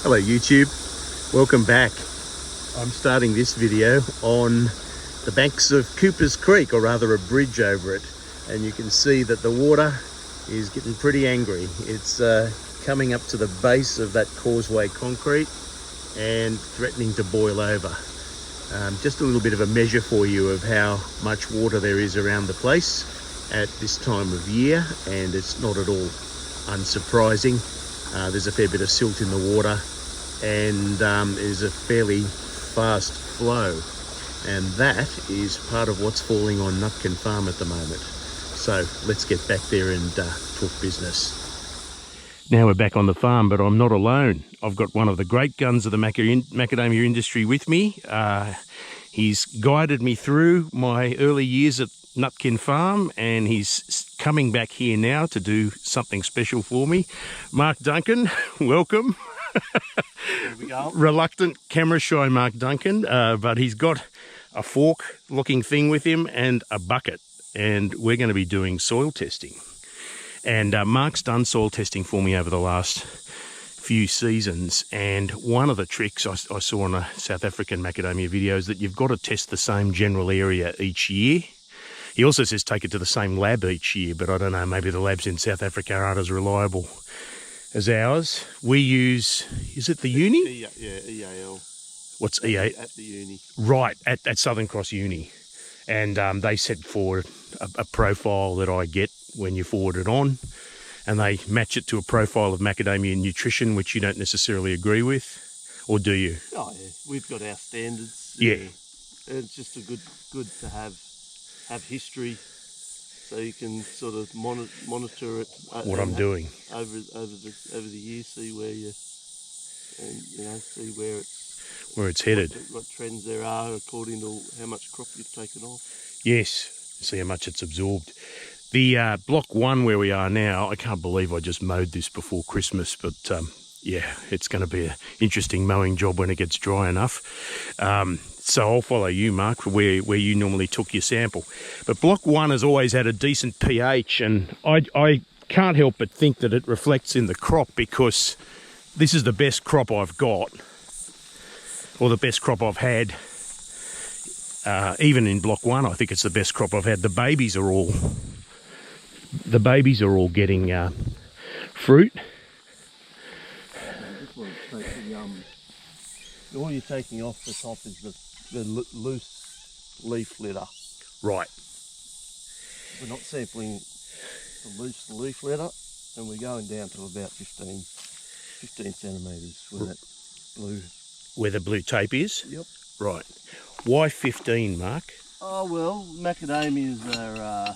Hello YouTube, welcome back. I'm starting this video on the banks of Cooper's Creek, or rather a bridge over it, and you can see that the water is getting pretty angry. It's coming up to the base of that causeway concrete and threatening to boil over. Just a little bit of a measure for you of how much water there is around the place at this time of year, and it's not at all unsurprising. There's a fair bit of silt in the water, and there's a fairly fast flow, and that is part of what's falling on Nutkin Farm at the moment. So let's get back there and talk business. Now we're back on the farm, but I'm not alone. I've got one of the great guns of the macadamia industry with me. He's guided me through my early years at Nutkin Farm, and he's coming back here now to do something special for me. Mark Duncan, welcome. There we go. Reluctant, camera shy Mark Duncan, but he's got a fork looking thing with him and a bucket, and we're going to be doing soil testing. And Mark's done soil testing for me over the last few seasons, and one of the tricks I saw on a South African macadamia video is that you've got to test the same general area each year. He also says take it to the same lab each year, but I don't know, maybe the labs in South Africa aren't as reliable as ours. We use, is it the uni? Yeah, EAL. What's EA? At the uni. Right, at Southern Cross Uni. And they sent forward a profile that I get when you forward it on, and they match it to a profile of macadamia nutrition, which you don't necessarily agree with, or do you? Oh yeah, we've got our standards. Yeah. It's just a good to have history, so you can sort of monitor it. What I'm doing over the years, see where you, and see where it's headed. What trends there are according to how much crop you've taken off. Yes, see how much it's absorbed. The block 1 where we are now, I can't believe I just mowed this before Christmas, but yeah, it's going to be an interesting mowing job when it gets dry enough. So I'll follow you, Mark, for where you normally took your sample. But block 1 has always had a decent pH, and I can't help but think that it reflects in the crop, because this is the best crop I've got, or the best crop I've had. Even in block 1, I think it's the best crop I've had. The babies are all getting fruit. All you're taking off the top is the loose leaf litter. Right. We're not sampling the loose leaf litter, and we're going down to about 15 centimetres with that blue. Where the blue tape is? Yep. Right. Why 15, Mark? Oh well, macadamias are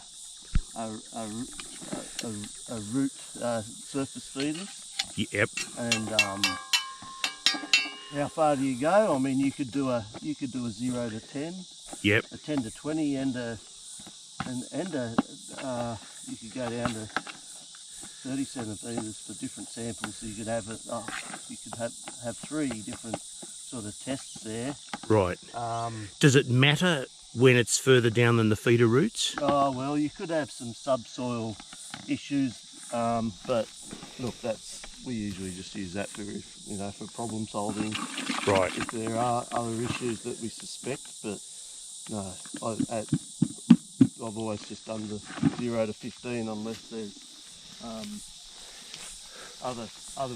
root surface feeders. Yep. And how far do you go? I mean, you could do a 0 to 10. Yep. A 10 to 20, and you could go down to 30 centimetres for different samples. So you could have have 3 different sort of tests there. Right. Does it matter when it's further down than the feeder roots? Oh well, you could have some subsoil issues, but look, we usually just use that for problem solving. Right. If there are other issues that we suspect, but no, I've always just done the 0 to 15 unless there's other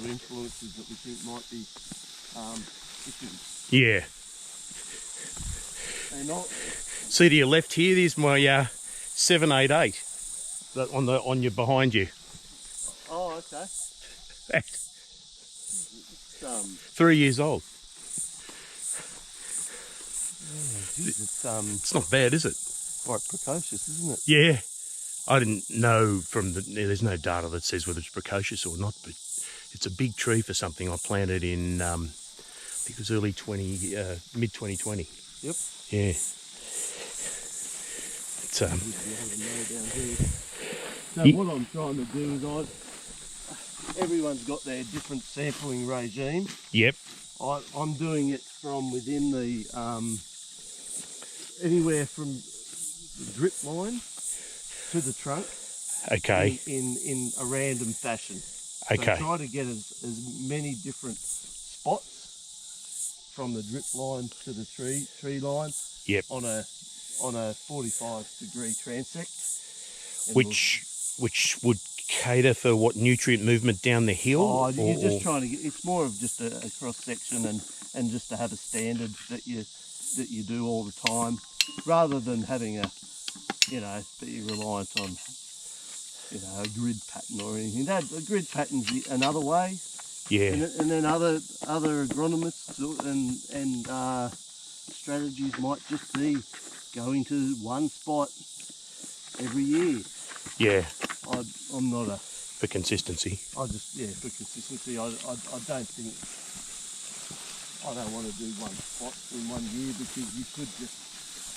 influences that we think might be issues. Yeah. They're not. See to your left here, there's my 788 on your behind you. Oh, okay. It's 3 years old. It's not bad, is it? quite precocious, isn't it? Yeah. I didn't know there's no data that says whether it's precocious or not, but it's a big tree for something I planted in, I think it was mid 2020. Yep. Yeah. So what I'm trying to do is everyone's got their different sampling regime. Yep. I'm doing it from within the anywhere from the drip line to the trunk. Okay. In a random fashion. Okay. So try to get as many different spots from the drip line to the tree line. Yep. On a 45-degree transect. And which would cater for what nutrient movement down the hill? Oh, you're just trying to get. It's more of just a cross section and just to have a standard that you do all the time, rather than having be reliant on a grid pattern or anything. A grid pattern's another way. Yeah. And then other agronomists and strategies might just be going to one spot every year. Yeah. I'm not a... For consistency. For consistency. I don't think... I don't want to do one spot in 1 year, because you could just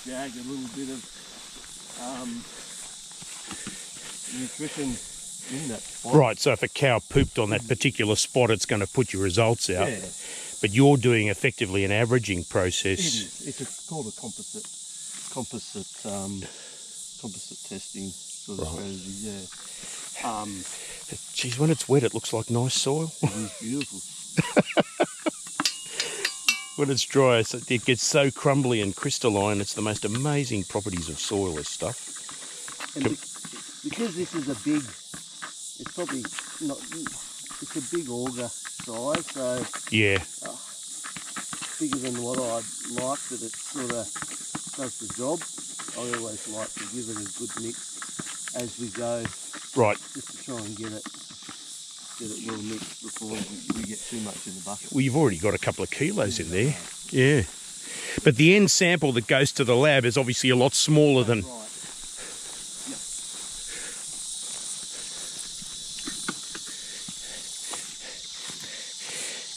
jag a little bit of nutrition in that spot. Right, so if a cow pooped on that particular spot, it's going to put your results out. Yeah. But you're doing effectively an averaging process. It is. It's called a composite testing sort of strategy, yeah. Geez, when it's wet, it looks like nice soil. It is beautiful. When it's dry, it gets so crumbly and crystalline. It's the most amazing properties of soil, this stuff. And because this is it's probably not, it's a big auger size, so yeah, bigger than what I'd like, but it sort of does the job. I always like to give it a good mix as we go, right, just to try and get it well mixed before we get too much in the bucket. Well, you've already got a couple of kilos in there, yeah. But the end sample that goes to the lab is obviously a lot smaller than... Right.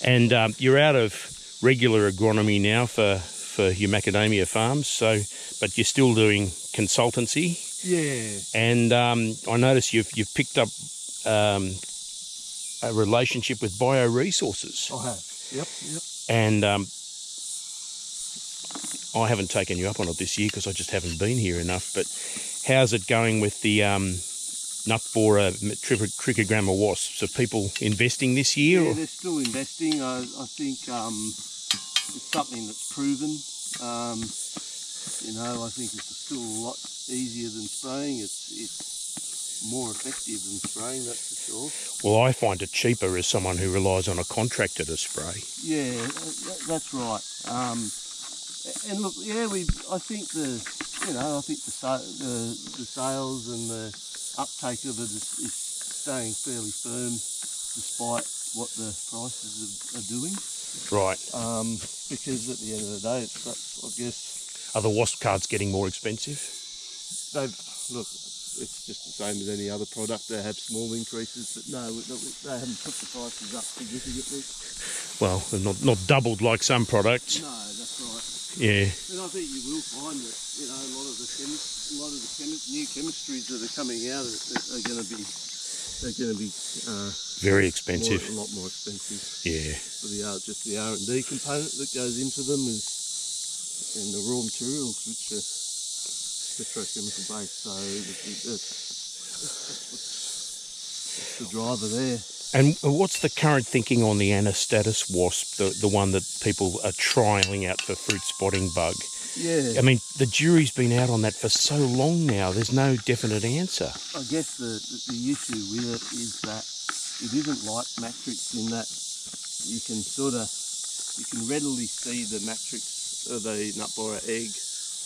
And you're out of regular agronomy now for your macadamia farms, but you're still doing consultancy. Yeah. And I notice you've picked up a relationship with bioresources. I have. Yep. And I haven't taken you up on it this year because I just haven't been here enough. But how's it going with the nut borer trichogramma wasps? Are people investing this year? Yeah, they're still investing. I think it's something that's proven. I think it's still a lot easier than spraying. It's more effective than spraying, that's for sure. Well, I find it cheaper as someone who relies on a contractor to spray. Yeah, that's right. And look, yeah, I think the sales and the uptake of it is staying fairly firm despite what the prices are doing. Right. Because at the end of the day, I guess... Are the wasp cards getting more expensive? It's just the same as any other product. They have small increases, but no, they haven't put the prices up significantly. Well, they're not doubled like some products. No, that's right. Yeah. And I think you will find that a lot of the new chemistries that are coming out are going to be very expensive. A lot more expensive. Yeah. For just the R&D component that goes into them and the raw materials, which are petrochemical based. So that's the driver there. And what's the current thinking on the Anastatis wasp, the one that people are trialling out for fruit spotting bug? Yeah. I mean, the jury's been out on that for so long now. There's no definite answer. I guess the issue with it is that it isn't like matrix in that you can readily see the matrix or the nut borer egg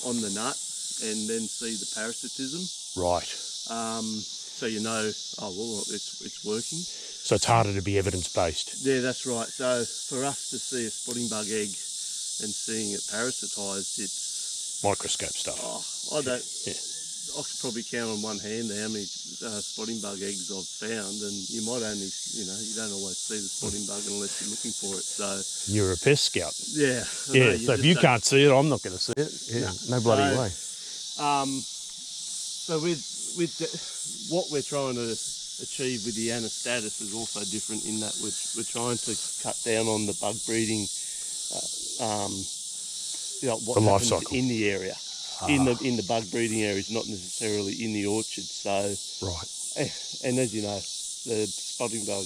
on the nut and then see the parasitism. Right. So it's working. So it's harder to be evidence-based. Yeah, that's right. So for us to see a spotting bug egg and seeing it parasitised, it's... Microscope stuff. I could probably count on one hand how many spotting bug eggs I've found, and you might only, you don't always see the spotting bug unless you're looking for it. So you're a pest scout. Yeah. Yeah. So if you can't see it, I'm not going to see it. Yeah. No bloody way. So with what we're trying to achieve with the Anastatis is also different in that we're trying to cut down on the bug breeding, what the life happens cycle in the area. In the bug breeding areas, not necessarily in the orchard. So right. And as you know, the spotting bug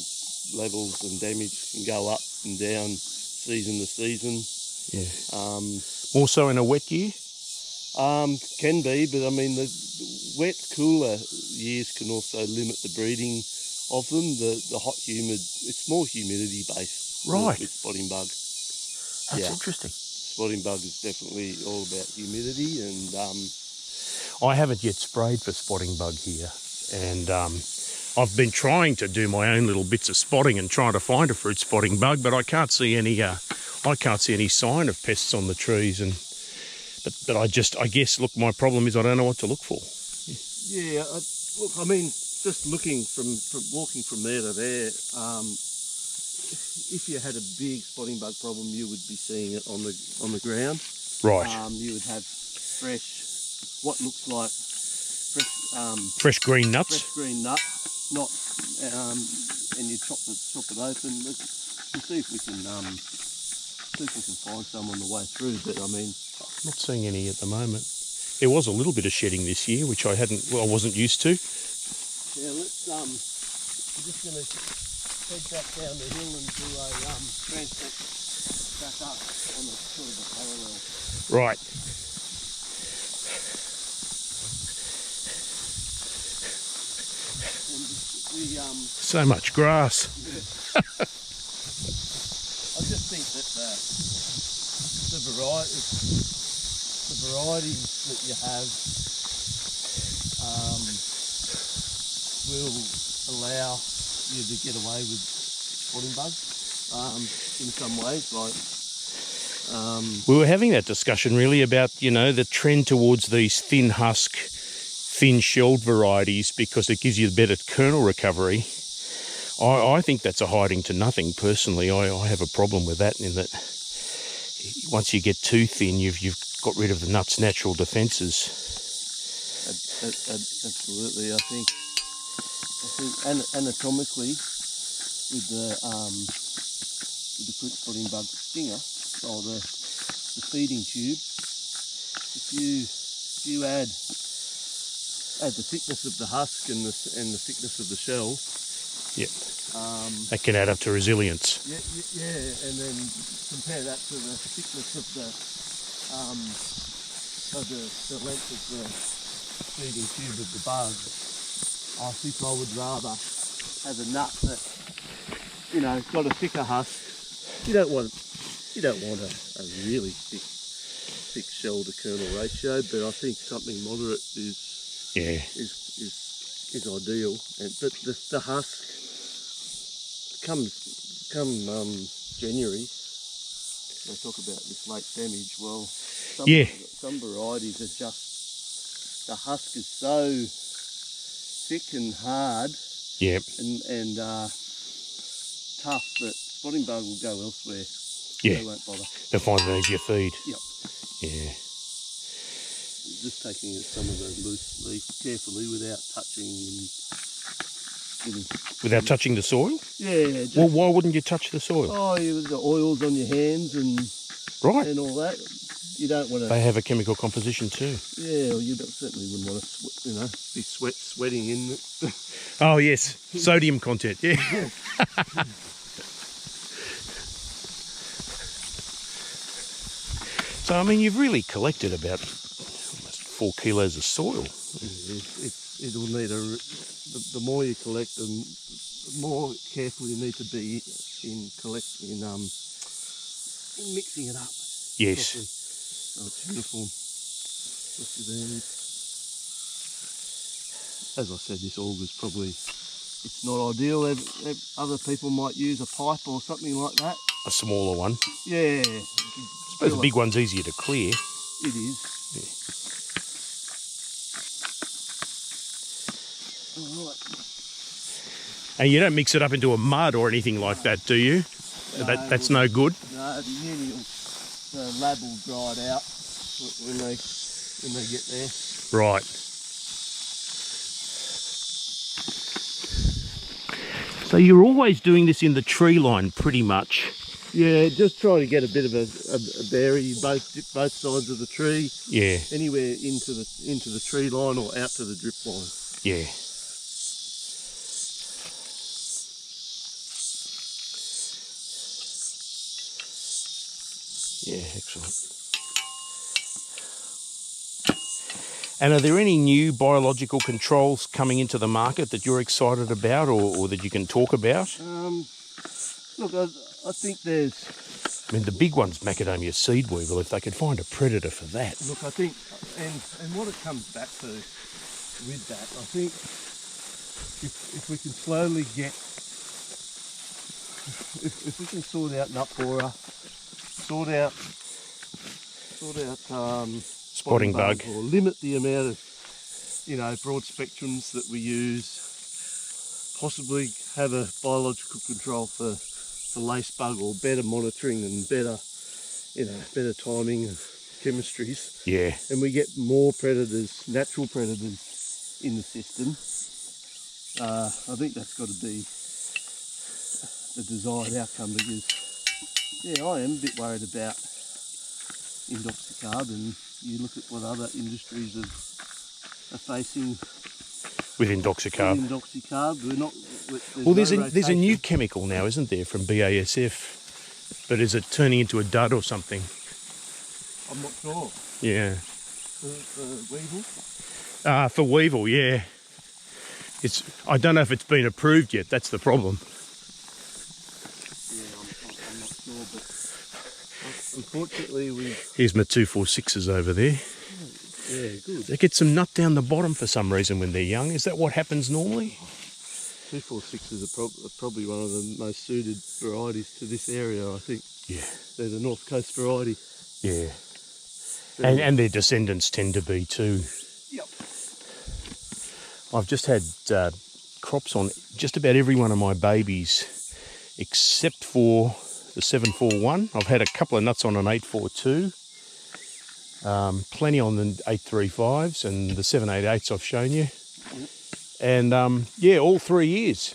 levels and damage can go up and down season to season. Yeah. More so in a wet year? Can be, but I mean, the wet, cooler years can also limit the breeding of them. The hot, humid, it's more humidity based. Right. With spotting bug. That's interesting. Spotting bug is definitely all about humidity, and I haven't yet sprayed for spotting bug here, and I've been trying to do my own little bits of spotting and trying to find a fruit spotting bug, but I can't see any. I can't see any sign of pests on the trees, and but I guess look, my problem is I don't know what to look for. Yeah, look, I mean, just looking from walking from there to there, if you had a big spotting bug problem, you would be seeing it on the ground. Right. You would have fresh, what looks like fresh green nuts. Fresh green nut, not, and you chop it open. We'll see if we can find some on the way through. But I mean, I'm not seeing any at the moment. There was a little bit of shedding this year, which I wasn't used to. Yeah, let's I'm just going to head back down the hill and do a transport back up on a sort of a parallel. Right. So much grass. I just think that the varieties that you have will allow you to get away with spotting bugs in some ways. We were having that discussion really about, the trend towards these thin husk, thin shelled varieties because it gives you better kernel recovery. I think that's a hiding to nothing personally. I have a problem with that in that once you get too thin, you've got rid of the nut's natural defences. Absolutely, I think anatomically with the fruit spotting bug stinger or the feeding tube, if you add the thickness of the husk and the thickness of the shell, yep, that can add up to resilience. Yeah, and then compare that to the thickness of the length of the feeding tube of the bug. I think I would rather have a nut that got a thicker husk. You don't want a really thick shell to kernel ratio, but I think something moderate is ideal. But the husk come January, they talk about this late damage. Well, some varieties are just, the husk is so thick and hard, and tough that spotting bug will go elsewhere. Yeah, they won't bother. They'll find an easier feed. Yep. Yeah. Just taking some of the loose leaf carefully without touching Without touching the soil? Yeah. Well, why wouldn't you touch the soil? Oh, the oils on your hands and all that. You don't want to. They have a chemical composition too. Yeah, well, you certainly wouldn't want to, be sweating in it. Oh yes, sodium content. Yeah. So I mean, you've really collected about almost 4 kilos of soil. It'll need the more you collect, the more careful you need to be in mixing it up. Yes. Properly. So it's uniform. As I said, this auger's probably, it's not ideal. Other people might use a pipe or something like that. A smaller one. Yeah. I suppose the big one's easier to clear. It is. Yeah. All right. And you don't mix it up into a mud or anything like that, do you? No, that's no good. No, the lab will dry it out when they get there. Right. So you're always doing this in the tree line, pretty much. Yeah, just trying to get a bit of a berry both sides of the tree. Yeah. Anywhere into the tree line or out to the drip line. Yeah. Yeah, excellent. And are there any new biological controls coming into the market that you're excited about, or that you can talk about? Look, I think there's... I mean, the big one's Macadamia seed weevil, if they could find a predator for that. Look, I think, and what it comes back to with that, I think if we can slowly get, if we can sort out nut borer, sort out Spotting bug, or limit the amount of, you know, broad spectrums that we use, possibly have a biological control for lace bug, or better monitoring and better, you know, better timing and chemistries. yeah. And we get more predators, natural predators in the system. I think that's got to be the desired outcome, because, yeah, I am a bit worried about indoxacarb, and you look at what other industries are facing With indoxacarb. with indoxacarb. We're not, Well, there's no a new rotation. chemical now, isn't there, from BASF? But is it turning into a dud or something? I'm not sure. Yeah. For weevil? For weevil, yeah. I don't know if it's been approved yet. That's the problem. Yeah, I'm not sure, but unfortunately Here's my 246s over there. yeah, good. They get some nut down the bottom for some reason when they're young. Is that what happens normally? 246s are probably one of the most suited varieties to this area, I think. Yeah. They're the North Coast variety. Yeah. And their descendants tend to be too. Yep. I've just had crops on just about every one of my babies except for the 741. I've had a couple of nuts on an 842. Plenty on the 835s and the 788s I've shown you. And yeah, all 3 years.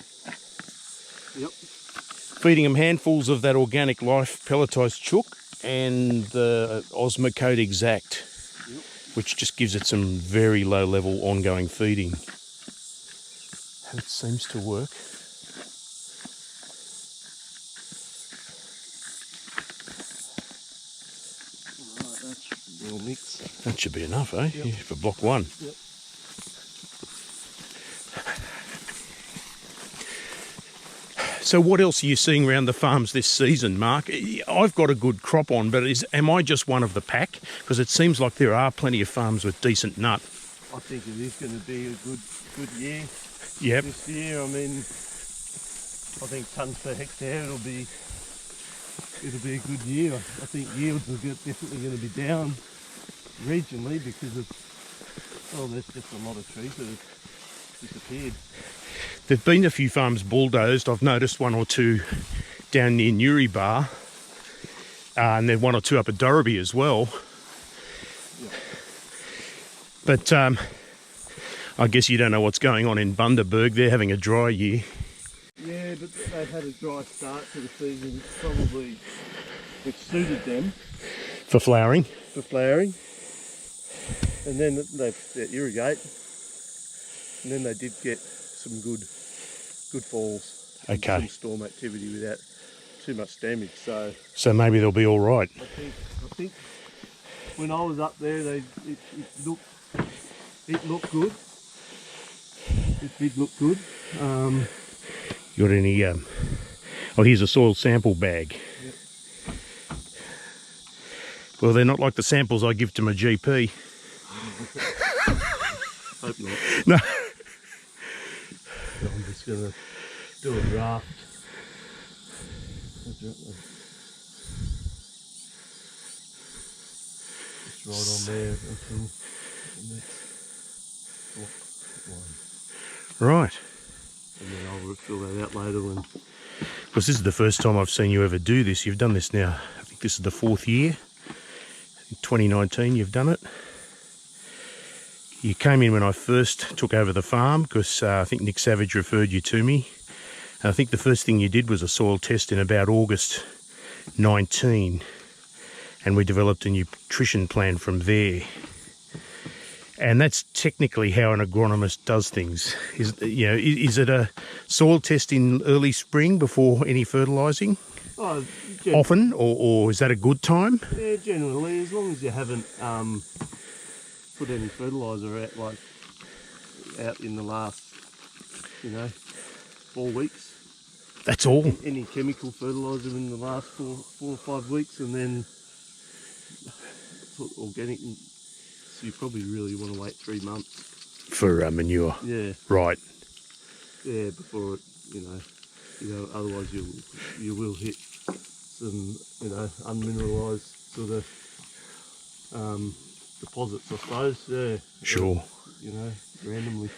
Yep. Feeding them handfuls of that Organic Life pelletised chook and the Osmocote Exact, which just gives it some very low level ongoing feeding. And it seems to work. Alright, that's a real mix. That should be enough, eh? Yep. Yeah, for block one. Yep. So what else are you seeing around the farms this season, Mark? I've got a good crop on, but am I just one of the pack? Because it seems like there are plenty of farms with decent nut. I think it is going to be a good year. Yep. This year, I mean, I think tonnes per hectare it'll be a good year. I think yields are definitely going to be down regionally because of, well, there's just a lot of trees that have disappeared. There've been a few farms bulldozed. I've noticed one or two down near Newry Bar, and then one or two up at Dorreby as well. Yeah. But I guess you don't know what's going on in Bundaberg. They're having a dry year. Yeah, but they've had a dry start to the season, probably which suited them For flowering. for flowering. And then they irrigate, and then they did get some good falls. Okay. Some storm activity without too much damage. So maybe they'll be all right. I think when I was up there, it looked good. It did look good. You got any? Oh, here's a soil sample bag. Yep. Well, they're not like the samples I give to my GP. Hope not. No. So I'm just going to do a draft. Just right on there until the next block one. Right. And then I'll fill that out later when... Because this is the first time I've seen you ever do this. You've done this now, I think this is the 4th year. In 2019 you've done it. You came in when I first took over the farm because I think Nick Savage referred you to me. And I think the first thing you did was a soil test in about August 19. And we developed a nutrition plan from there. And that's technically how an agronomist does things. Is it a soil test in early spring before any fertilising? Oh, often, or is that a good time? Yeah, generally, as long as you haven't put any fertiliser out in the last, 4 weeks. That's all. Any chemical fertiliser in the last 4 or 5 weeks, and then put organic. So you probably really want to wait 3 months For manure. Yeah. Right. Yeah, before it, otherwise you will hit some, unmineralised sort of deposits, I suppose. Yeah. Sure. Randomly.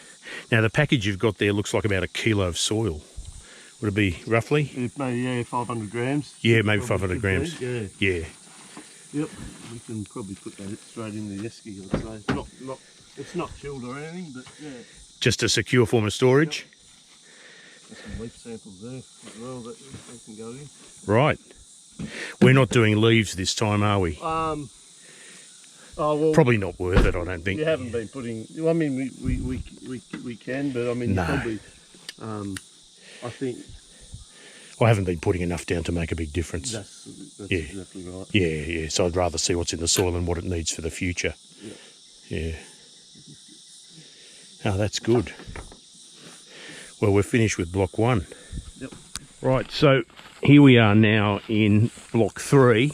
Now the package you've got there looks like about 1 kilo of soil. Would it be roughly? Maybe 500 grams. Yeah, maybe 500 grams. Yeah. Yeah. Yep. We can probably put that straight in the esky, I'd say. It's not chilled or anything, but yeah. Just a secure form of storage. Yep. There's some leaf samples there as well that they can go in. Right. We're not doing leaves this time, are we? Probably not worth it, I don't think. You haven't been putting. I mean, we can, but I mean, No. probably. I think I haven't been putting enough down to make a big difference. that's Yeah. exactly right. Yeah. So I'd rather see what's in the soil and what it needs for the future. Yeah. Oh, that's good. Well, we're finished with block 1. Yep. Right, so here we are now in block 3.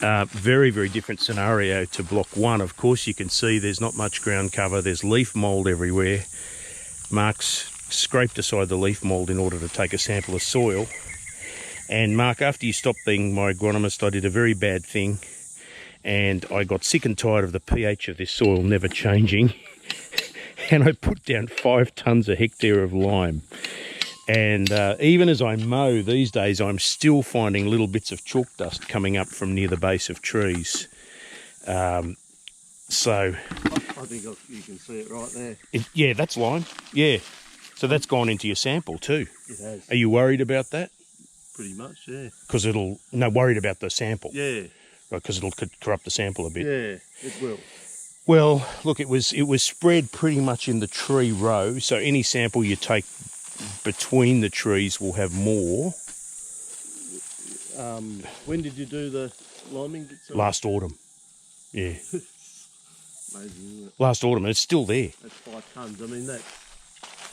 Very, very different scenario to block 1. Of course, you can see there's not much ground cover. There's leaf mould everywhere. Mark's scraped aside the leaf mould in order to take a sample of soil. And Mark, after you stopped being my agronomist, I did a very bad thing. And I got sick and tired of the pH of this soil never changing. And I put down 5 tonnes a hectare of lime. And even as I mow these days, I'm still finding little bits of chalk dust coming up from near the base of trees. I think you can see it right there. Yeah, that's lime. Yeah. So that's gone into your sample too. It has. Are you worried about that? Pretty much, yeah. Because worried about the sample. Yeah. Right, because it'll corrupt the sample a bit. Yeah, it will. Well, look, it was spread pretty much in the tree row, so any sample you take between the trees will have more. When did you do the liming? Last autumn. Yeah. Amazing, isn't it? Last autumn, and it's still there. That's 5 tonnes. I mean,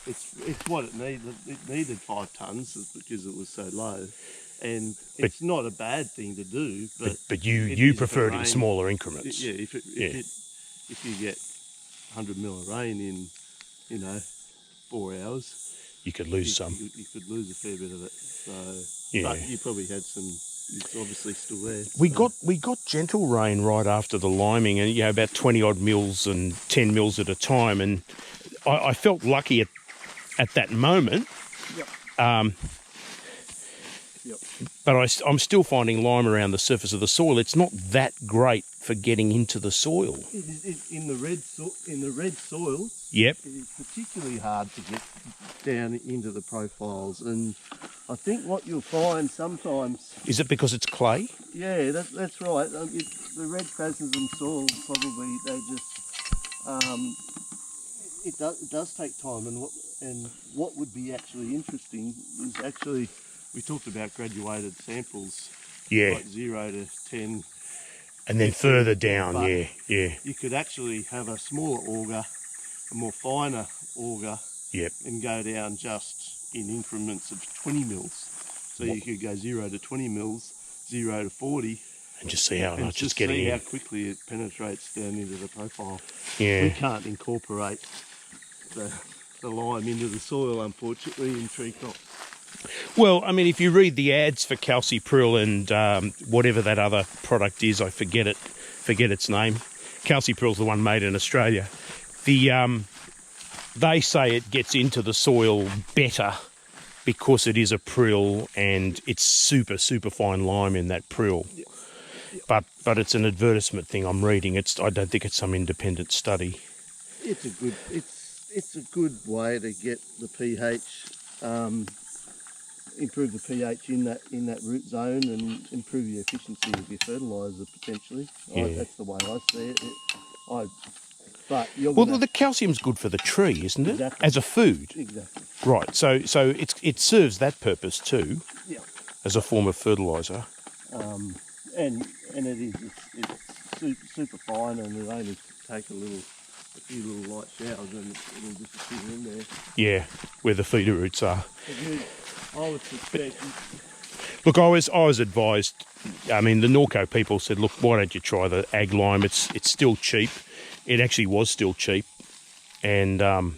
it's what it needed. It needed 5 tonnes because it was so low. And it's not a bad thing to do, but you prefer it in smaller increments. Yeah, if you get 100 mil of rain in 4 hours, you could lose some. You could lose a fair bit of it. So, yeah. But you probably had some. It's obviously still there. We got gentle rain right after the liming, and about 20 odd mils and 10 mils at a time, and I felt lucky at that moment. Yep. Yep. But I'm still finding lime around the surface of the soil. It's not that great for getting into the soil. In the red soil. Yep. It is particularly hard to get down into the profiles, and I think what you'll find sometimes. Is it because it's clay? Yeah, that's right. The red crasism soil probably it does take time, and what would be actually interesting is we talked about graduated samples. Yeah. Like 0 to 10. And then further down, yeah. You could actually have a smaller auger, a more finer auger, yep, and go down just in increments of 20 mils. So you could go 0 to 20 mils, 0 to 40. And just see how much it's getting in. How quickly it penetrates down into the profile. Yeah. We can't incorporate the lime into the soil, unfortunately, in tree crops. Well, I mean, if you read the ads for calcipril and whatever that other product is, I forget its name. Calcipril's the one made in Australia. They say it gets into the soil better because it is a prill and it's super, super fine lime in that prill. Yep. But it's an advertisement thing I'm reading. I don't think it's some independent study. It's a good way to get the pH. Improve the pH in that root zone and improve the efficiency of your fertiliser potentially. Yeah. That's the way I see it. The calcium's good for the tree, isn't it? Exactly. As a food. Exactly. Right. So it serves that purpose too. Yeah. as a form of fertiliser. And it is it's super fine, and it only take a few little light showers and it'll disappear in there. Yeah, where the feeder roots are. I would suspect. Look, I was advised. I mean, the Norco people said, look, why don't you try the ag lime? It's still cheap. It actually was still cheap, and I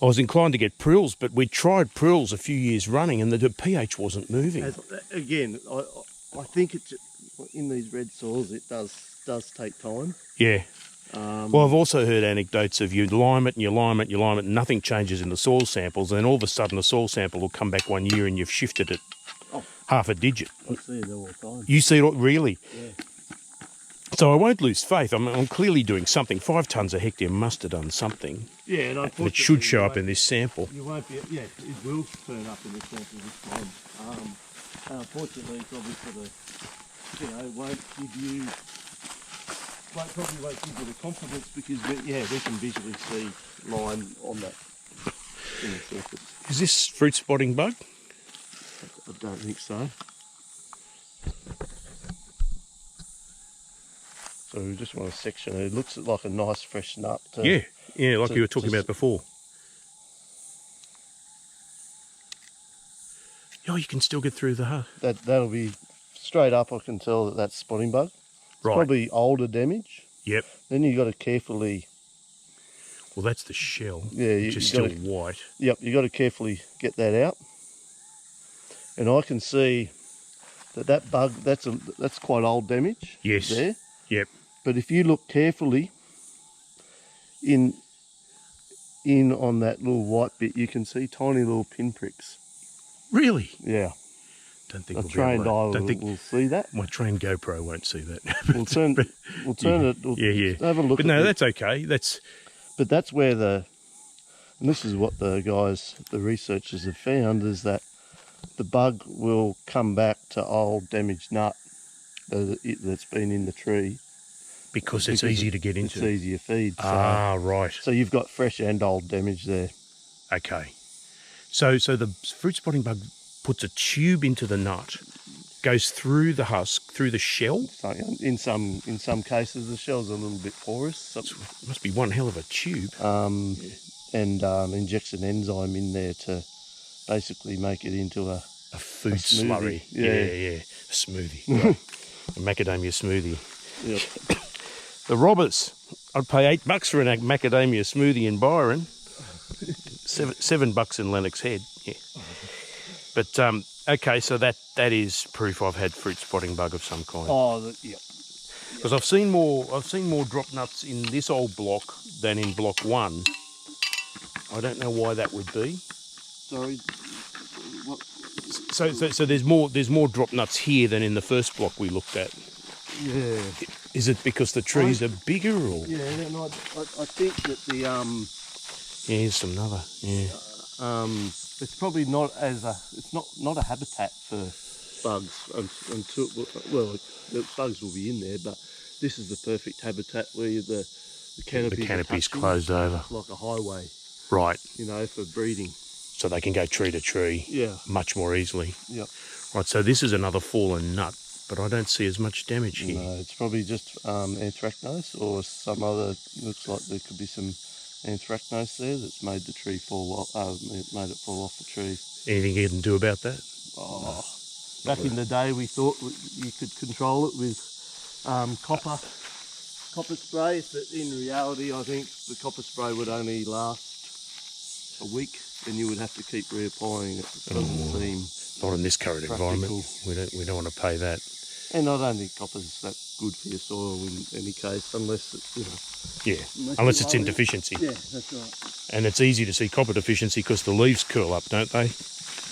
was inclined to get Prills, but we tried Prills a few years running, and the pH wasn't moving. Again, I think it's in these red soils. It does take time. Yeah. Well, I've also heard anecdotes of you lime it and you lime it and you lime it and nothing changes in the soil samples, and then all of a sudden the soil sample will come back 1 year and you've shifted it half a digit. I see it all the time. You see it all, really? Yeah. So I won't lose faith. I'm clearly doing something. 5 tonnes a hectare must have done something. Yeah, and it should show up in this sample. You won't be. Yeah, it will turn up in this sample this time. And unfortunately, it's obviously it won't give you. Probably won't give you the confidence because we can visually see lime on that in the surface. Is this fruit spotting bug? I don't think so. So we just want to section it. It looks like a nice fresh nut. Yeah, like you were talking about before. Oh, you can still get through the hut. That'll be straight up. I can tell that that's spotting bug. It's right. Probably older damage. Yep. Then you got to carefully. Well, that's the shell. Yeah, which is still white. Yep, you got to carefully get that out. And I can see that bug. That's quite old damage. Yes. There. Yep. But if you look carefully in on that little white bit, you can see tiny little pinpricks. Really? Yeah. Don't think a trained eye will see that. My trained GoPro won't see that. We'll turn it. Have a look. But no, that's okay. But that's where and this is what the researchers have found, is that the bug will come back to old damaged nut that's been in the tree. Because it's easy to get into. It's easier feed. Right. So you've got fresh and old damage there. Okay. So the fruit spotting bug puts a tube into the nut, goes through the husk, through the shell. So in some cases, the shell's a little bit porous. So it must be one hell of a tube. And injects an enzyme in there to basically make it into a food slurry. Yeah. A smoothie. Right. A macadamia smoothie. Yep. The robbers. I'd pay $8 for an macadamia smoothie in Byron. $7 in Lennox Head. Yeah. But okay, so that is proof I've had fruit spotting bug of some kind. Oh, yeah. Because I've seen more drop nuts in this old block than in block 1. I don't know why that would be. Sorry. What? So there's more drop nuts here than in the first block we looked at. Yeah. Is it because the trees are bigger, or? Yeah, and I think that the Yeah, here's some other. Yeah. It's probably not it's not a habitat for bugs until the bugs will be in there, but this is the perfect habitat where the canopy's closed over like a highway. Right. For breeding. So they can go tree to tree. Yeah. Much more easily. Yeah. Right. So this is another fallen nut, but I don't see as much damage here. No, it's probably just anthracnose or some other. Looks like there could be some anthracnose there that's made the tree fall off. Made it fall off the tree. Anything you can do about that? Oh, back in the day, we thought you could control it with copper spray, but in reality, I think the copper spray would only last a week, and you would have to keep reapplying it. It doesn't seem not in this current environment. We don't want to pay that. And I don't think copper's that good for your soil in any case, unless it's, unless it's in deficiency. Yeah, that's right. And it's easy to see copper deficiency because the leaves curl up, don't they?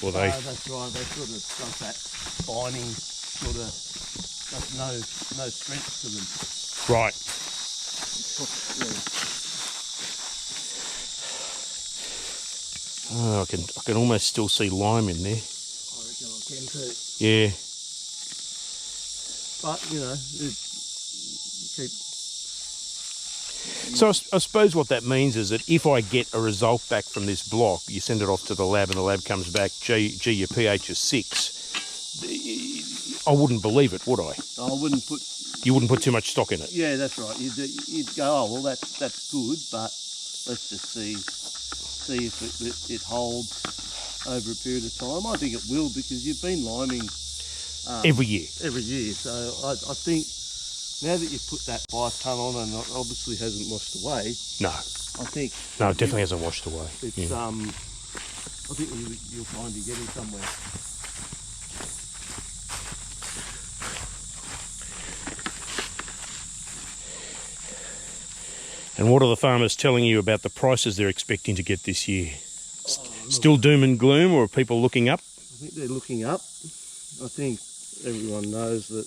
Or they? That's right. They sort of got that binding sort of. There's no strength to them. Right. Oh, I can almost still see lime in there. I reckon I can too. Yeah. But So I suppose what that means is that if I get a result back from this block, you send it off to the lab and the lab comes back, gee, your pH is 6, I wouldn't believe it, would I? I wouldn't put... You wouldn't put too much stock in it? Yeah, that's right. You'd go, oh, well, that's good, but let's just see if it holds over a period of time. I think it will, because you've been liming... every year? Every year. So I think... Now that you've put that 5 tonne on and it obviously hasn't washed away. No. I think. No, it definitely hasn't washed away. It's yeah. I think you'll find you're getting somewhere. And what are the farmers telling you about the prices they're expecting to get this year? Still doom and gloom, or are people looking up? I think they're looking up. I think everyone knows that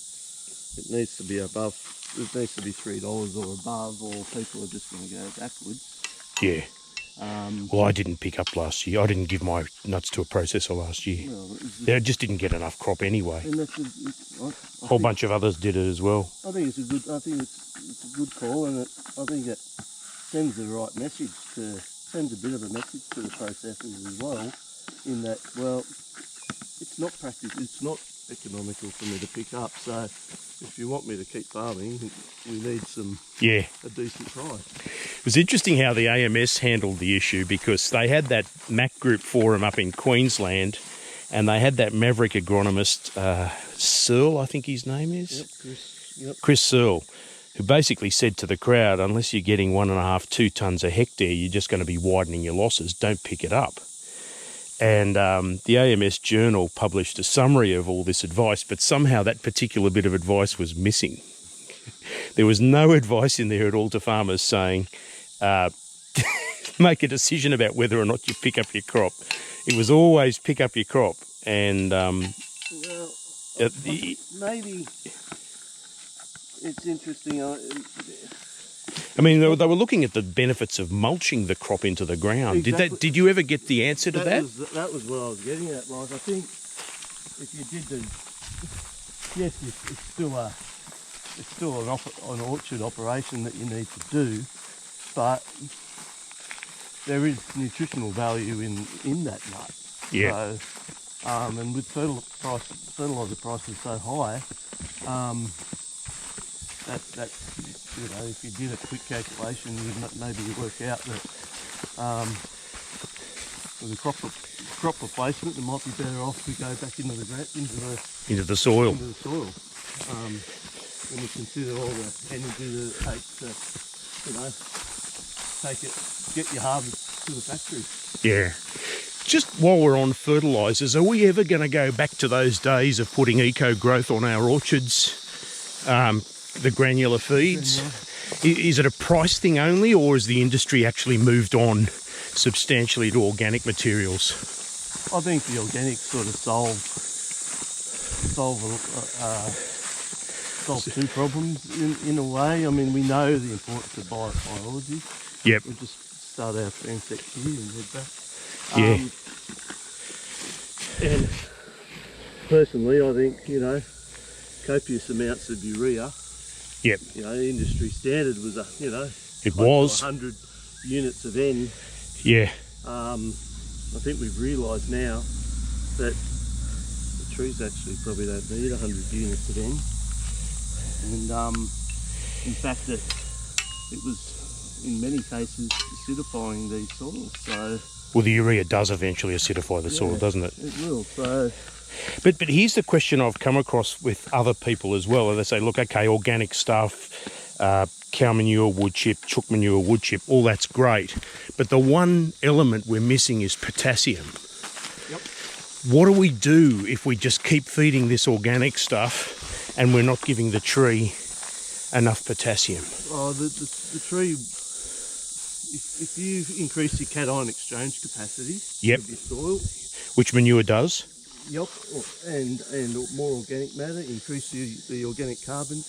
it needs to be above, it needs to be $3 or above, or people are just going to go backwards. Yeah. Well, I didn't pick up last year. I didn't give my nuts to a processor last year. Well, They just didn't get enough crop anyway. And that's A whole bunch of others did it as well. I think it's a good call, and I think it sends the right message sends a bit of a message to the processors as well, in that, well, it's not practical, it's not economical for me to pick up, so if you want me to keep farming, we need a decent price. It was interesting how the AMS handled the issue, because they had that Mac Group forum up in Queensland, and they had that maverick agronomist, Searle, I think his name is? Yep, Chris. Yep. Chris Searle, who basically said to the crowd, unless you're getting 1.5 to 2 tonnes a hectare, you're just going to be widening your losses. Don't pick it up. And the AMS Journal published a summary of all this advice, but somehow that particular bit of advice was missing. There was no advice in there at all to farmers saying, make a decision about whether or not you pick up your crop. It was always pick up your crop. And maybe it's interesting. I mean, they were looking at the benefits of mulching the crop into the ground. Exactly. Did you ever get the answer to that? That was what I was getting at, Mike. I think if you did yes, it's still an orchard operation that you need to do, but there is nutritional value in that nut. Yeah. So, and with fertiliser prices so high, that if you did a quick calculation, maybe you work out that with a crop replacement, it might be better off to go back into the soil. When you consider all the energy that it takes to, get your harvest to the factory. Yeah. Just while we're on fertilisers, are we ever going to go back to those days of putting eco growth on our orchards? The granular feeds? Is it a price thing only, or has the industry actually moved on substantially to organic materials? I think the organics sort of solve two problems in a way. I mean, we know the importance of biology. Yep. We'll just start our transect here and head back. And personally, I think, copious amounts of urea. Yep. Industry standard was it was 100 units of N. Yeah. I think we've realised now that the trees actually probably don't need 100 units of N, and in fact that it was in many cases acidifying these soils. So. Well, the urea does eventually acidify the soil, doesn't it? It will. So. But here's the question I've come across with other people as well. They say, look, okay, organic stuff, cow manure, wood chip, chook manure, wood chip, all that's great. But the one element we're missing is potassium. Yep. What do we do if we just keep feeding this organic stuff and we're not giving the tree enough potassium? Oh, the tree, if you increase your cation exchange capacity of your soil, which manure does. Yep, and more organic matter, increase the organic carbon.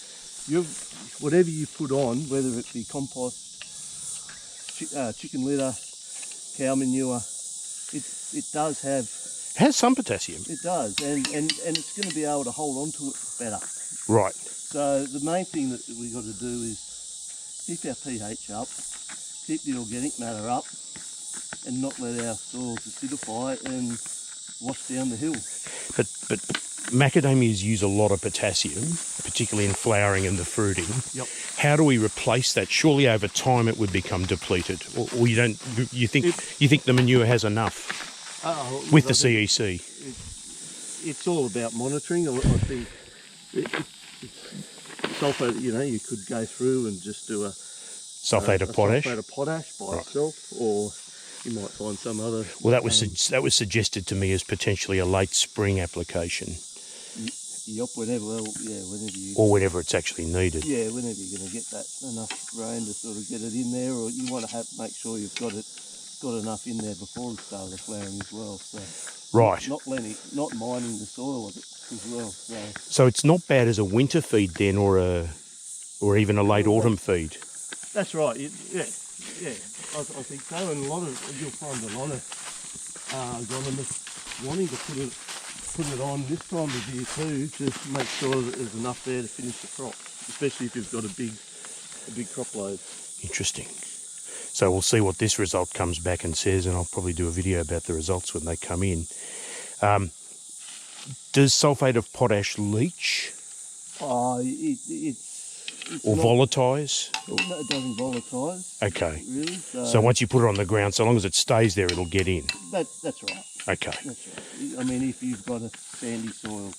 Whatever you put on, whether it be compost, chicken litter, cow manure, it does have... Has some potassium. It does, and it's going to be able to hold on to it better. Right. So the main thing that we've got to do is keep our pH up, keep the organic matter up, and not let our soils acidify and wash down the hill. But macadamias use a lot of potassium, particularly in flowering and the fruiting. Yep. How do we replace that? Surely over time it would become depleted, or you don't? You think the manure has enough with the CEC? It's all about monitoring. I think sulfate. You could go through and just do a Sulfate of potash. Sulfate of potash by itself, or you might find some other. Well, that was suggested to me as potentially a late spring application. Yep, whenever you... Or whenever it's actually needed. Yeah, whenever you're going to get that enough rain to sort of get it in there, or you want to make sure you've got enough in there before the start of the flowering as well. So right. Not mining the soil of it as well. So it's not bad as a winter feed then, or even a late autumn feed. That's right. Yeah. I think so, and you'll find a lot of agronomists wanting to put it on this time of year too, to make sure that there's enough there to finish the crop, especially if you've got a big crop load. Interesting. So we'll see what this result comes back and says, and I'll probably do a video about the results when they come in. Does sulfate of potash leach? Or volatise? No, it doesn't volatise. Okay. Really. So once you put it on the ground, so long as it stays there, it'll get in. That's right. Okay. That's right. I mean, if you've got a sandy soil,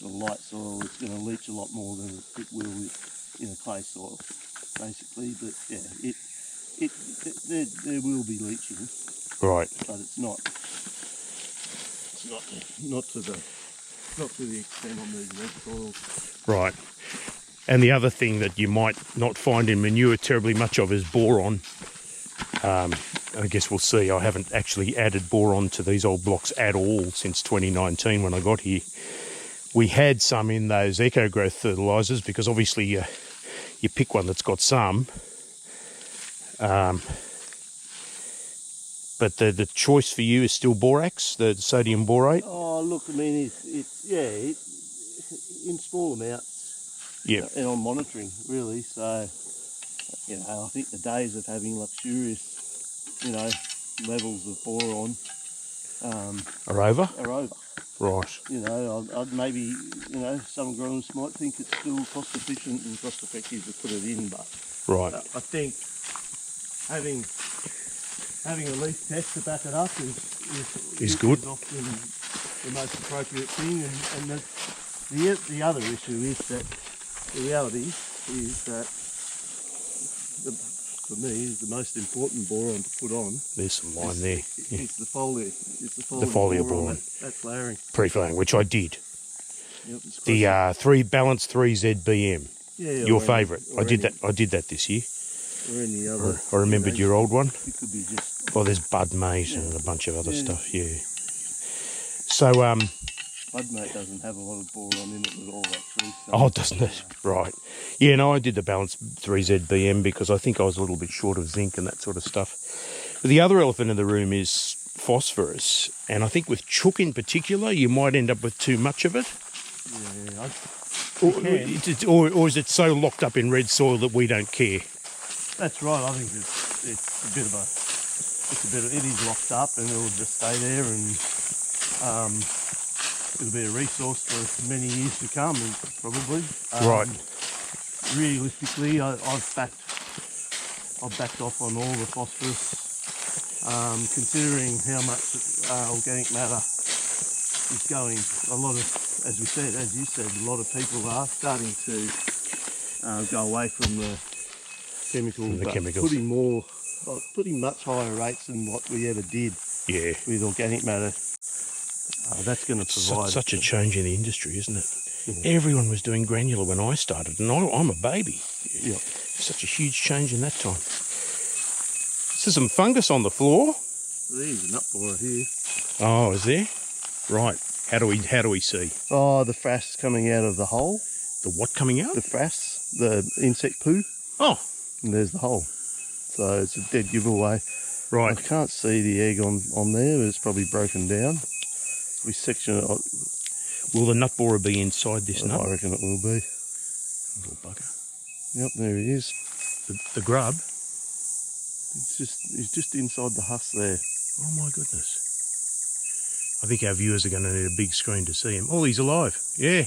a light soil, it's going to leach a lot more than it will in a clay soil, basically. But yeah, there will be leaching. Right. But it's not to the extent on these red soils. Right. And the other thing that you might not find in manure terribly much of is boron. I guess we'll see. I haven't actually added boron to these old blocks at all since 2019 when I got here. We had some in those eco-growth fertilisers because obviously you pick one that's got some. But the choice for you is still borax, the sodium borate? Oh, look, I mean, it's in small amounts. Yeah. And on monitoring, really. So, I think the days of having luxurious, levels of boron are over? Are over. Right. I'd maybe, some agronomists might think it's still cost efficient and cost effective to put it in, but right. I think having a leaf test to back it up is good. Is often the most appropriate thing, and the other issue is that the reality is that for me is the most important boron to put on. There's some line there. It's the foliar. It's the foliar boron. That flowering. Pre-flowering, which I did. Yep, The balanced 3ZBM. Yeah, your favourite. I did that this year. Or any other. I remembered your old one. It could be just. Oh, there's Bud Mate and a bunch of other stuff. Yeah. So Bud Mate doesn't have a lot of boron in it at all, actually. So oh, doesn't it? Right. Yeah, no, I did the balanced 3ZBM because I think I was a little bit short of zinc and that sort of stuff. But the other elephant in the room is phosphorus, and I think with chook in particular, you might end up with too much of it. Yeah, or is it so locked up in red soil that we don't care? That's right. I think it is locked up, and it'll just stay there, and it'll be a resource for many years to come, probably. Right. Realistically, I've backed off on all the phosphorus, considering how much organic matter is going. A lot of, as you said, a lot of people are starting to go away from the chemicals, putting much higher rates than what we ever did. Yeah. With organic matter. That's going to provide such a change in the industry, isn't it? Yeah. Everyone was doing granular when I started, and I'm a baby. Yeah. Such a huge change in that time. So some fungus on the floor. There's a nut borer here. Oh, is there? Right. How do we see? Oh, the frass coming out of the hole. The what coming out? The frass, the insect poo. Oh. And there's the hole. So it's a dead giveaway. Right. I can't see the egg on there, but it's probably broken down. We section it. Will the nut borer be inside this nut? I reckon it will be. Little bugger. Yep, there he is. The grub? He's just inside the husk there. Oh my goodness. I think our viewers are going to need a big screen to see him. Oh, he's alive. Yeah.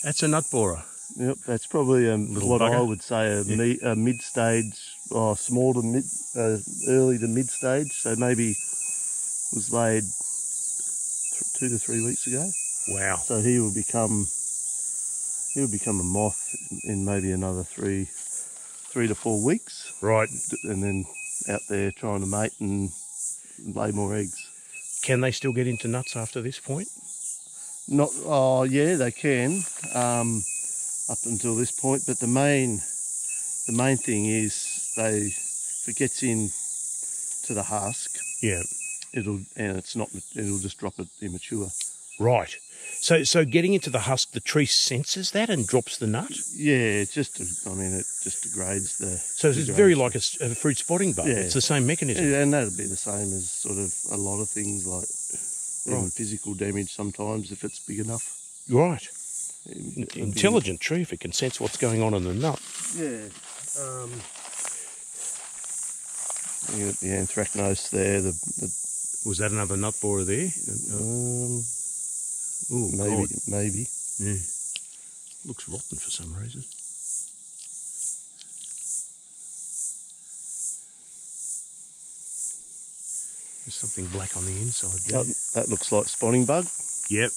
That's a nut borer. Yep, that's probably what bugger. I would say a mid-stage, small to mid, early to mid-stage. So maybe was laid 2 to 3 weeks ago. Wow. So he will become a moth in maybe another 3 to 4 weeks. Right. And then out there trying to mate and lay more eggs. Can they still get into nuts after this point? Not. Oh yeah, they can. Up until this point, but the main thing is if it gets in to the husk, Yeah. it'll just drop it immature. Right. So getting into the husk, the tree senses that and drops the nut? Yeah, it just degrades the... So it's very like a fruit spotting bug. Yeah. It's the same mechanism. Yeah, and that'd be the same as sort of a lot of things like even physical damage sometimes if it's big enough. Right. Intelligent tree if it can sense what's going on in the nut. Yeah. You got the anthracnose there. Was that another nut borer there? Ooh, maybe. Yeah. Looks rotten for some reason. There's something black on the inside there. That looks like spotting bug. Yep.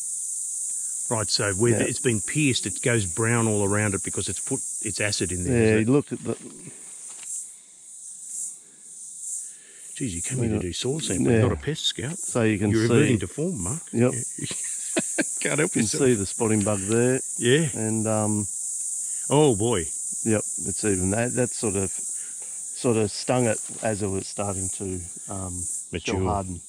Right, so where it's been pierced, it goes brown all around it because it's put its acid in there. Yeah, look at the... Geez, you came here to do soil sampling, not a pest scout. So you can You're see... reverting to form, Mark. Yep. Yeah. Can't help You can yourself. see the spotting bug there. Yeah. And, oh, boy. yep, it's even that. That sort of stung it as it was starting to Mature. harden.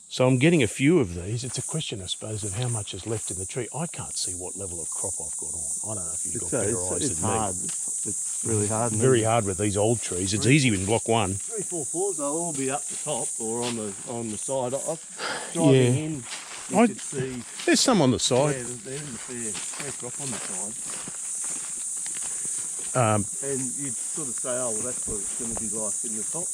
So I'm getting a few of these. It's a question, I suppose, of how much is left in the tree. I can't see what level of crop I've got on. I don't know if you've got better eyes it's than hard. me. It's really hard. Very hard with these old trees. It's easy in block one. 3, 4, 4s, they'll all be up the top or on the side. Driving in, you could see... There's some on the side. Yeah, there's a fair crop on the side. And you'd sort of say, oh, well, that's what it's going to be like in the top.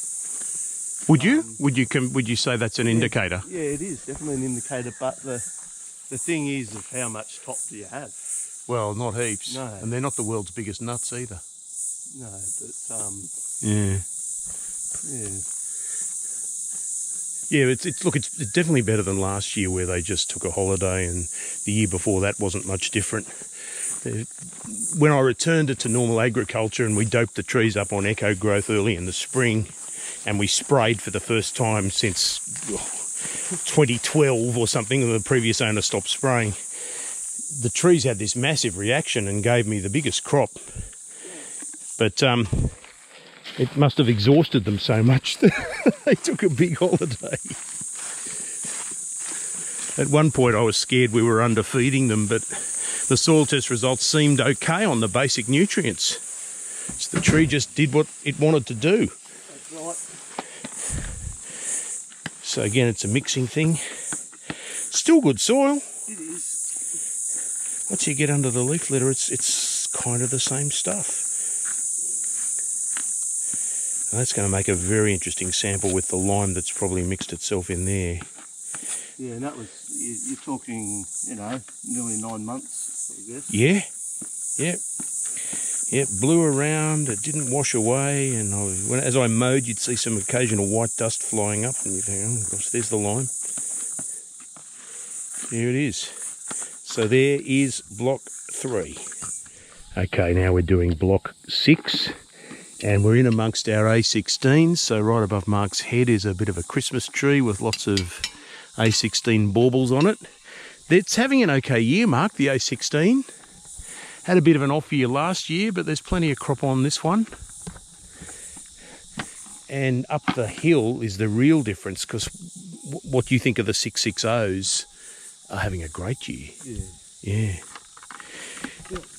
Would you? Would you say that's an indicator? Yeah, it is definitely an indicator. But the thing is of how much top do you have? Well, not heaps. No. And they're not the world's biggest nuts either. No, but Yeah. yeah. Yeah, it's definitely better than last year where they just took a holiday, and the year before that wasn't much different. When I returned it to normal agriculture and we doped the trees up on eco growth early in the spring, and we sprayed for the first time since 2012 or something, and the previous owner stopped spraying, the trees had this massive reaction and gave me the biggest crop. But it must have exhausted them so much that they took a big holiday. At one point I was scared we were underfeeding them, but the soil test results seemed okay on the basic nutrients. So the tree just did what it wanted to do. That's right. So again, it's a mixing thing. Still good soil. It is. Once you get under the leaf litter, it's kind of the same stuff. And that's going to make a very interesting sample with the lime that's probably mixed itself in there. Yeah, and that was, you're talking, nearly 9 months, I guess. Yeah, yeah. Yeah, it blew around, it didn't wash away, and as I mowed, you'd see some occasional white dust flying up, and you think, oh gosh, there's the lime. There it is. So there is block 3. Okay, now we're doing block 6, and we're in amongst our A16s, so right above Mark's head is a bit of a Christmas tree with lots of A16 baubles on it. It's having an okay year, Mark, the A16. Had a bit of an off year last year, but there's plenty of crop on this one. And up the hill is the real difference, because what you think of the 660s are having a great year. Yeah.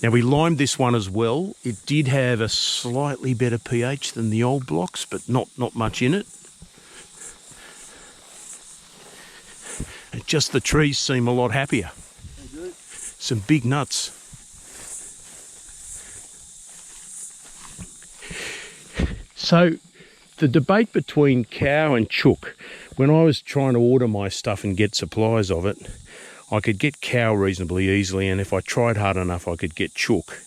Now we limed this one as well. It did have a slightly better pH than the old blocks, but not much in it. And just the trees seem a lot happier. They do. Some big nuts. So the debate between cow and chook, when I was trying to order my stuff and get supplies of it, I could get cow reasonably easily, and if I tried hard enough, I could get chook.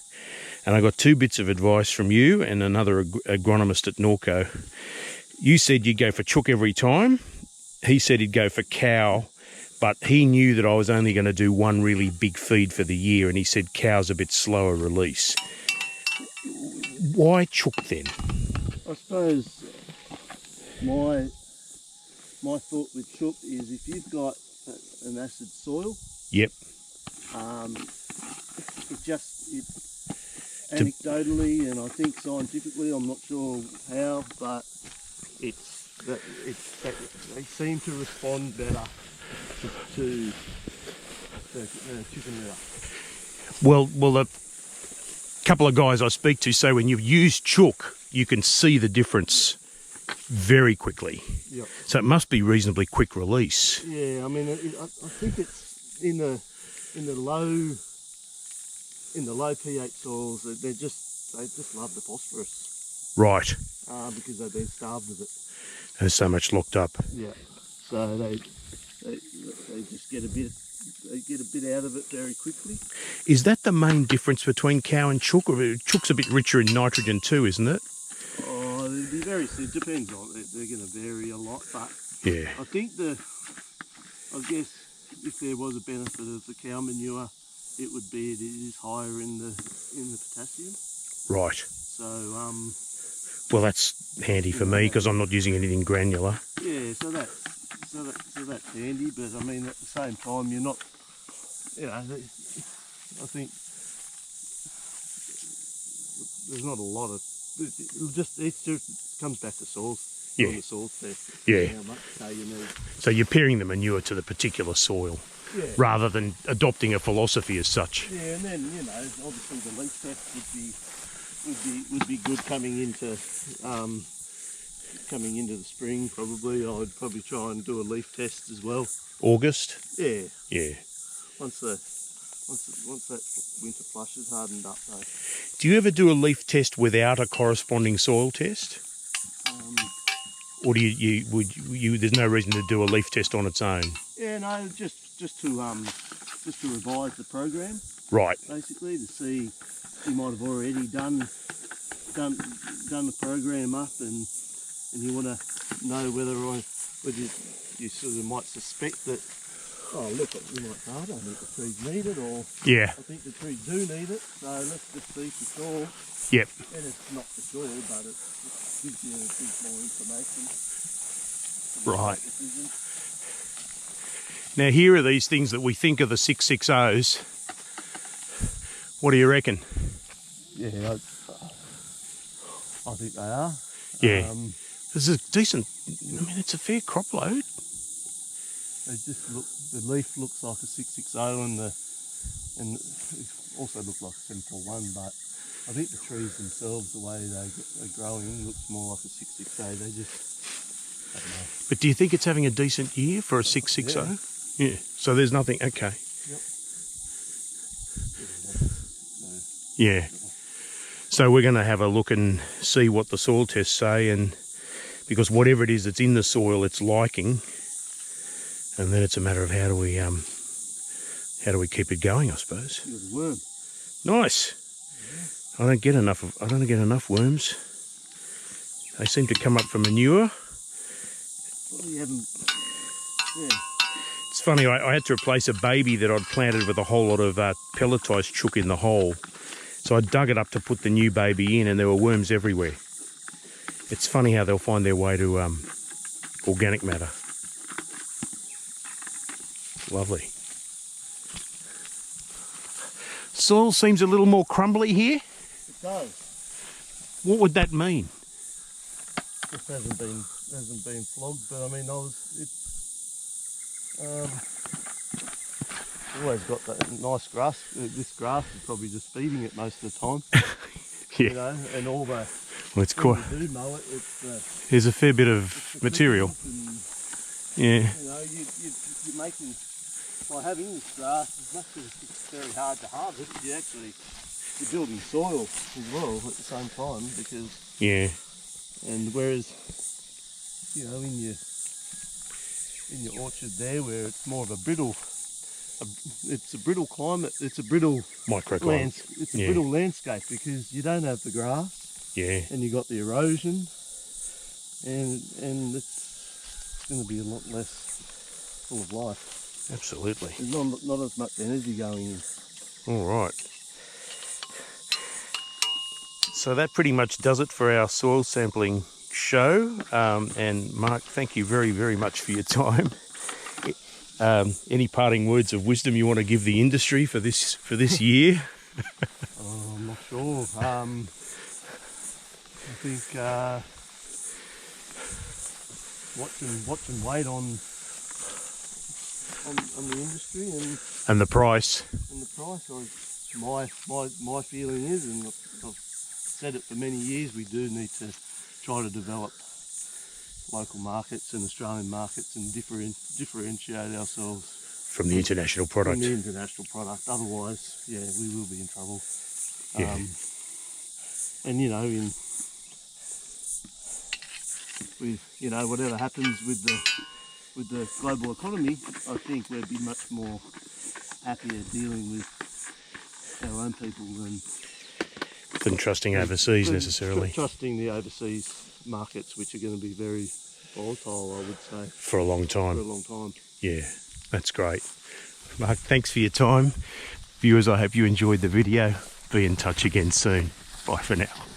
And I got two bits of advice from you and another agronomist at Norco. You said you'd go for chook every time. He said he'd go for cow, but he knew that I was only going to do one really big feed for the year, and he said cow's a bit slower release. Why chook then? I suppose my thought with chook is if you've got an acid soil, Yep. Anecdotally, and I think scientifically, I'm not sure how, but they seem to respond better to chicken litter. Well, a couple of guys I speak to say when you use chook, you can see the difference very quickly. Yep. So it must be reasonably quick release. Yeah, I mean, I think it's in the low pH soils. They just love the phosphorus. Right. Because they've been starved of it. There's so much locked up. Yeah. So they just get a bit out of it very quickly. Is that the main difference between cow and chook? Or chook's a bit richer in nitrogen too, isn't it? Oh, it depends on it. They're going to vary a lot, but Yeah. I think I guess if there was a benefit of the cow manure, it would be it is higher in the potassium. Right. So well, that's handy for me because I'm not using anything granular. yeah, so that's handy. But I mean, at the same time, you're not. I think there's not a lot of. It just comes back to soils. Yeah. The soil test. Yeah. How much you need. So you're pairing the manure to the particular soil. Yeah. Rather than adopting a philosophy as such. Yeah, and then obviously the leaf test would be good coming into the spring. Probably I'd probably try and do a leaf test as well. August. Yeah. Yeah. Once that winter flush is hardened up, though. Do you ever do a leaf test without a corresponding soil test? Or do you there's no reason to do a leaf test on its own? Yeah, no, just to revise the program. Right. Basically, to see you might have already done the program up, and you want to know whether you sort of might suspect that. Oh, look, you might say, I don't think the trees need it, or Yeah. I think the trees do need it, so let's just see for sure. Yep. And it's not for sure, but it gives you a bit more information. Right. Now here are these things that we think are the 660s. What do you reckon? Yeah, I think they are. Yeah. This is decent. I mean, it's a fair crop load. They just look. The leaf looks like a 660, and it also looks like a 741. But I think the trees themselves, the way they're growing, looks more like a 660. They just, I don't know. But do you think it's having a decent year for a 660? Yeah. So there's nothing. Okay. Yep. Yeah. So we're going to have a look and see what the soil tests say, and because whatever it is that's in the soil, it's liking. And then it's a matter of how do we keep it going, I suppose. You're the worm. Nice. Yeah. I don't get enough worms. They seem to come up for manure. Well, you haven't. Yeah. It's funny. I had to replace a baby that I'd planted with a whole lot of pelletized chook in the hole. So I dug it up to put the new baby in, and there were worms everywhere. It's funny how they'll find their way to organic matter. Lovely. Soil seems a little more crumbly here. It does. What would that mean? Just hasn't been flogged, but I mean, always got that nice grass. This grass is probably just feeding it most of the time. Yeah. And all the. Well, it's quite. When you do mow it, There's a fair bit of material. Yeah. You're making. By having this grass, as much as it's very hard to harvest, you're building soil as well at the same time, because yeah, And whereas, you know, in your orchard there, where it's more of a brittle, it's a brittle climate, it's a brittle Microclimate. it's a brittle landscape because you don't have the grass. Yeah. And you got the erosion, and it's going to be a lot less full of life. Absolutely. There's not as much energy going in. All right. So that pretty much does it for our soil sampling show. And Mark, thank you very, very much for your time. Any parting words of wisdom you want to give the industry for this year? I'm not sure. I think watch and wait on the industry And the price. and the price. My feeling is, and I've said it for many years, we do need to try to develop local markets and Australian markets and differentiate ourselves From the international product. From the international product. Otherwise, yeah, we will be in trouble. Yeah. And you know, whatever happens with the global economy, I think we'd be much more happier dealing with our own people Than trusting overseas necessarily. Trusting the overseas markets, which are going to be very volatile, I would say. For a long time. For a long time. Yeah, that's great. Mark, thanks for your time. Viewers, I hope you enjoyed the video. Be in touch again soon. Bye for now.